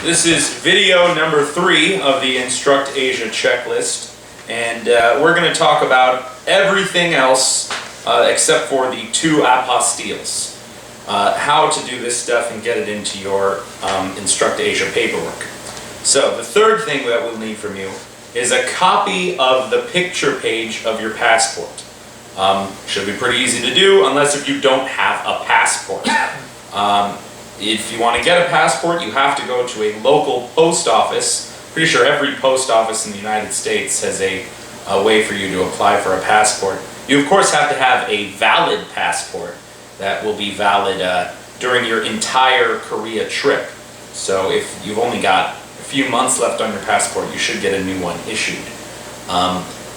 This is video number 3 of the InstructAsia checklist, and we're going to talk about everything else except for the 2 apostilles. How to do this stuff and get it into your InstructAsia paperwork. So the third thing that we'll need from you is a copy of the picture page of your passport. Should be pretty easy to do unless if you don't have a passport. If you want to get a passport, you have to go to a local post office. Pretty sure every post office in the United States has a way for you to apply for a passport. You of course have to have a valid passport that will be valid during your entire Korea trip. So if you've only got a few months left on your passport, you should get a new one issued.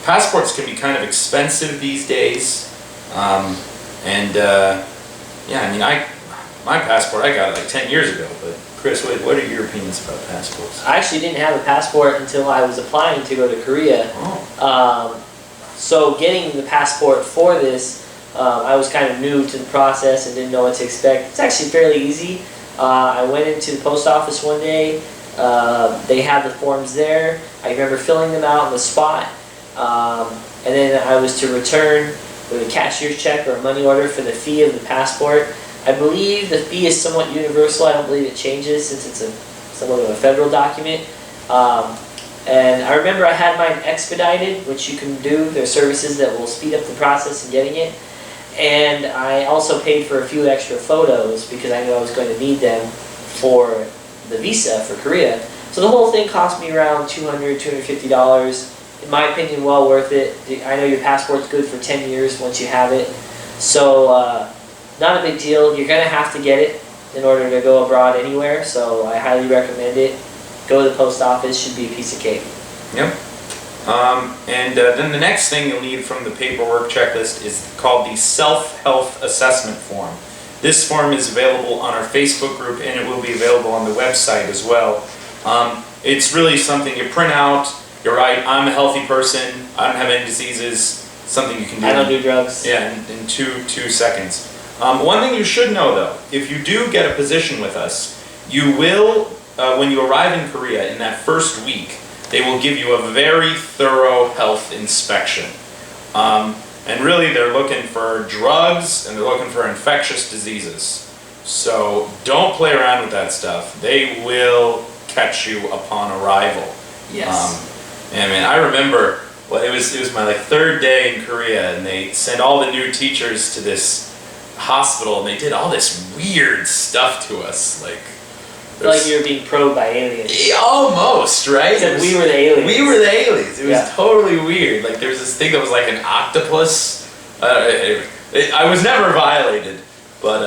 Passports can be kind of expensive these days, yeah, I mean, my passport I got it like 10 years ago, but Chris, what are your opinions about passports? I actually didn't have a passport until I was applying to go to Korea. So getting the passport for this, I was kind of new to the process and didn't know what to expect. It's actually fairly easy. I went into the post office one day. They had the forms there. I remember filling them out on the spot. And then I was to return with a cashier's check or a money order for the fee of the passport. I believe the fee is somewhat universal. I don't believe it changes since it's somewhat of a federal document. And I remember I had mine expedited, which you can do. There are services that will speed up the process in getting it. And I also paid for a few extra photos because I knew I was going to need them for the visa for Korea. So the whole thing cost me around $200, $250. In my opinion, well worth it. I know your passport's good for 10 years once you have it. So not a big deal. You're going to have to get it in order to go abroad anywhere. So I highly recommend it. Go to the post office. Should be a piece of cake. Yep. Then the next thing you'll need from the paperwork checklist is called the Self-Health Assessment Form. This form is available on our Facebook group and it will be available on the website as well. It's really something you print out. You're right, I'm a healthy person, I don't have any diseases, something you can do. I don't do drugs. Yeah, in two seconds. One thing you should know though, if you do get a position with us, you will, when you arrive in Korea in that first week, they will give you a very thorough health inspection. And really they're looking for drugs and they're looking for infectious diseases. So don't play around with that stuff. They will catch you upon arrival. Yes. And man, I remember, well, it was my third day in Korea, and they sent all the new teachers to this hospital, and they did all this weird stuff to us, like you were being probed by aliens. Almost, right? Except we were the aliens. We were the aliens. It was totally weird. Like there was this thing that was like an octopus. I was never violated, but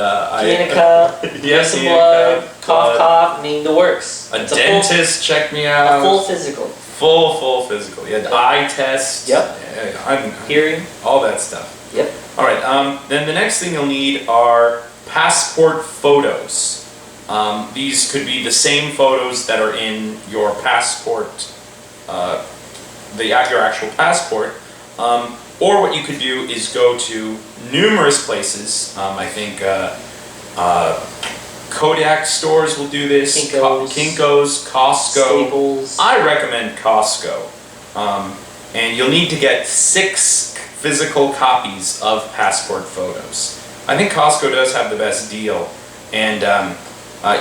in a cup, yes, some blood, cough, I mean the works. A dentist checked me out. A full physical. Full physical. You had the eye test. Yep. Hearing. All that stuff. Yep. All right. Then the next thing you'll need are passport photos. These could be the same photos that are in your passport, your actual passport. Or what you could do is go to numerous places. I think Kodak stores will do this. Kinko's, Costco. Staples. I recommend Costco. And you'll need to get 6 physical copies of passport photos. I think Costco does have the best deal. And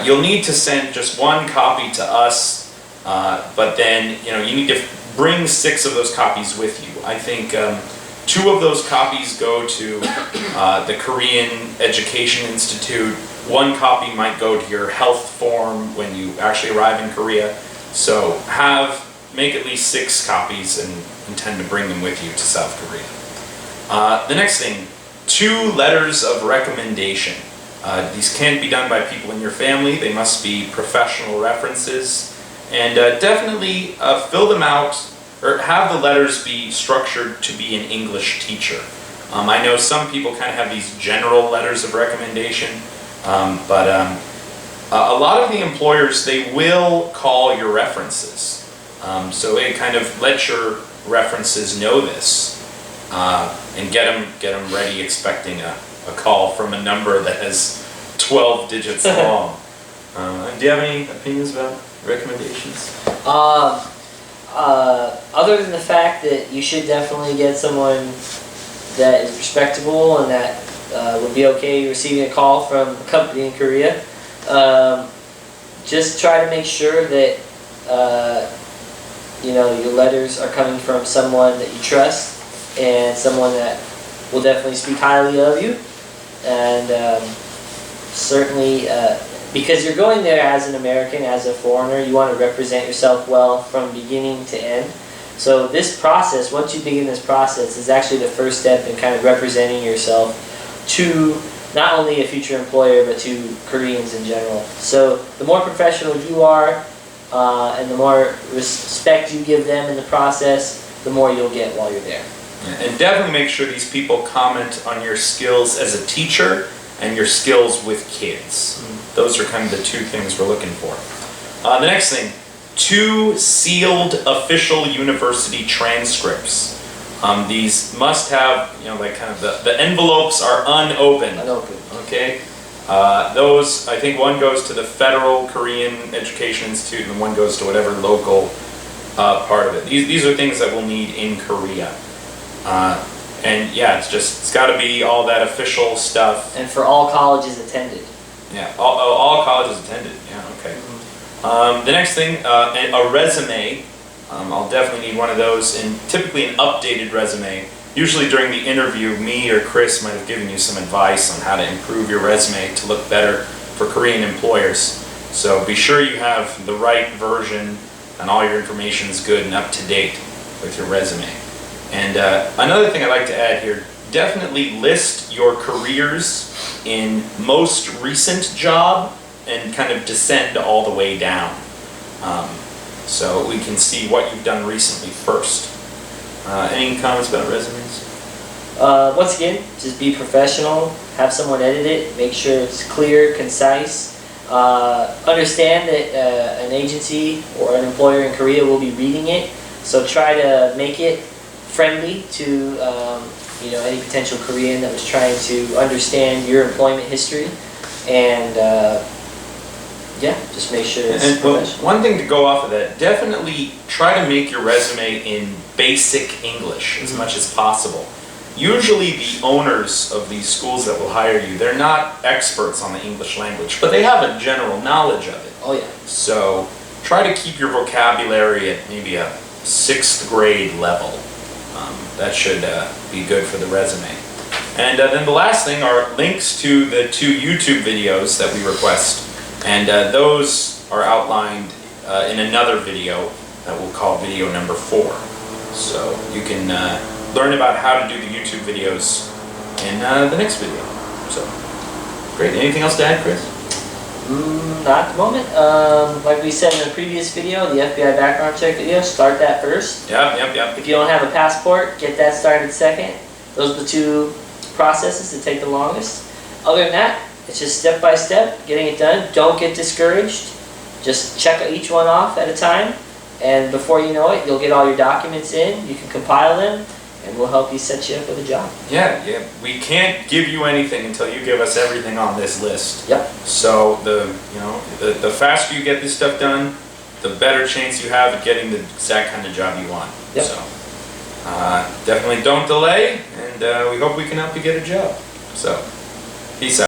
you'll need to send just 1 copy to us, but then you need to bring 6 of those copies with you. I think 2 of those copies go to the Korean Education Institute. 1 copy might go to your health form when you actually arrive in Korea. So make at least 6 copies and intend to bring them with you to South Korea. The next thing, 2 letters of recommendation. These can't be done by people in your family. They must be professional references. And definitely fill them out, or have the letters be structured to be an English teacher. I know some people kind of have these general letters of recommendation, but a lot of the employers, they will call your references. So it kind of lets your references know this and get them ready expecting a call from a number that has 12 digits long. Do you have any opinions about recommendations? Other than the fact that you should definitely get someone that is respectable and that would be okay receiving a call from a company in Korea, just try to make sure that your letters are coming from someone that you trust and someone that will definitely speak highly of you. And certainly, because you're going there as an American, as a foreigner, you want to represent yourself well from beginning to end. So this process, once you begin this process, is actually the first step in kind of representing yourself to not only a future employer, but to Koreans in general. So the more professional you are, and the more respect you give them in the process, the more you'll get while you're there. And definitely make sure these people comment on your skills as a teacher and your skills with kids. Those are kind of the two things we're looking for. The next thing, 2 sealed official university transcripts. These must have, like kind of the envelopes are unopened. Okay? Those, I think one goes to the Federal Korean Education Institute and one goes to whatever local part of it. These are things that we'll need in Korea. And yeah, it's got to be all that official stuff. And for all colleges attended. Yeah, all colleges attended. Yeah, okay. The next thing, a resume. I'll definitely need one of those, and typically an updated resume. Usually during the interview, me or Chris might have given you some advice on how to improve your resume to look better for Korean employers. So be sure you have the right version and all your information is good and up to date with your resume. And another thing I'd like to add here, definitely list your careers in most recent job and kind of descend all the way down. So we can see what you've done recently first. Any comments about resumes? Once again, just be professional, have someone edit it, make sure it's clear, concise. Understand that an agency or an employer in Korea will be reading it, so try to make it friendly to any potential Korean that was trying to understand your employment history, and just make sure it's professional. One thing to go off of that, definitely try to make your resume in basic English as much as possible. Usually the owners of these schools that will hire you, they're not experts on the English language, but they have a general knowledge of it. Oh yeah. So try to keep your vocabulary at maybe a 6th grade level. That should be good for the resume. And then the last thing are links to the 2 YouTube videos that we request. And those are outlined in another video that we'll call video number 4. So you can learn about how to do the YouTube videos in the next video. So, great. Anything else to add, Chris? Not at the moment. Like we said in the previous video, the FBI background check video, start that first. Yep. If you don't have a passport, get that started second. Those are the 2 processes that take the longest. Other than that, it's just step by step, getting it done. Don't get discouraged. Just check each one off at a time. And before you know it, you'll get all your documents in. You can compile them, and we'll help you set you up with a job. Yeah. We can't give you anything until you give us everything on this list. Yep. So the faster you get this stuff done, the better chance you have of getting the exact kind of job you want. Yep. So definitely don't delay, and we hope we can help you get a job. So peace out.